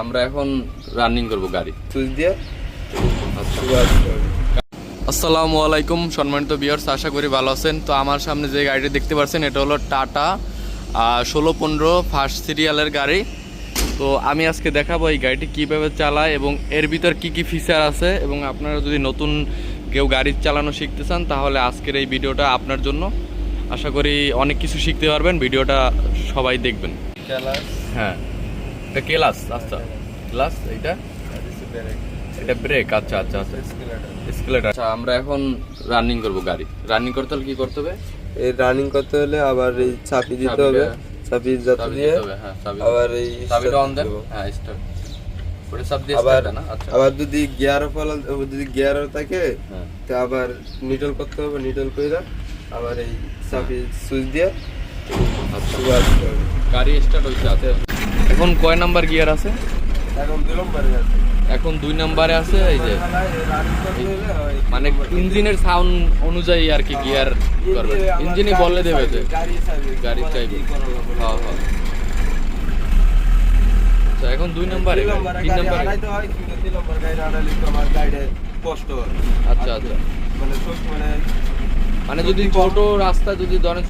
আমরা এখন রানিং করব গাড়ি সুইচ দিয়ে। আসসালামু আলাইকুম সম্মানিত ভিউয়ার্স, আশা করি ভালো আছেন। তো আমার সামনে যে গাড়িটি দেখতে পাচ্ছেন এটা হলো টাটা 1615 ফার্স্ট সিরিয়ালের গাড়ি। তো আমি আজকে দেখাবো এই গাড়িটি কীভাবে চালায় এবং এর ভিতর কি কি ফিচার আছে, এবং আপনারা যদি নতুন কেউ গাড়ি চালানো শিখতে চান তাহলে আজকের এই ভিডিওটা আপনার জন্য। আশা করি অনেক কিছু শিখতে পারবেন, ভিডিওটা সবাই দেখবেন। হ্যাঁ, এটা ক্লাস, আচ্ছা ক্লাস, এটা ব্রেক, আচ্ছা আচ্ছা আচ্ছা স্কেলেটর। আচ্ছা, আমরা এখন রানিং করব গাড়ি। রানিং করতে হলে কি করতে হবে? এই রানিং করতে হলে আবার এই চাবি দিতে হবে, চাবি যাতে দিয়ে আবার এই চাবিটা অন দেন। হ্যাঁ, স্টার্ট ওটা চাপ দিয়ে আবার স্টার্ট না। আচ্ছা, আবার যদি গিয়ার ফল যদি গিয়ার থাকে হ্যাঁ, তো আবার নিউট্রাল করতে হবে, নিউট্রাল কইরা আবার এই চাবি সুইচ দিয়ে আচ্ছা দিতে হবে। গাড়ি স্টার্ট হইছে। আছে এখন কয় নাম্বার গিয়ার আছে? এখন 2 নম্বরে আছে, এখন 2 নম্বরে আছে। এই যে রানিং করতে হলে মানে ইঞ্জিনের সাউন্ড অনুযায়ী আর কি গিয়ার করবে, ইঞ্জিনই বলে দেবে যে গাড়ি চাইবে। হ্যাঁ হ্যাঁ, আচ্ছা এখন 2 নম্বরে, 3 নম্বরে। আড়াইতে হয় কিন্তু 3 নম্বর গাড়ি আড়াইলে তো আমার গাড়িতে কষ্ট হয়। আচ্ছা আচ্ছা, মানে মানে যদি ছোট রাস্তা যদি ধরেন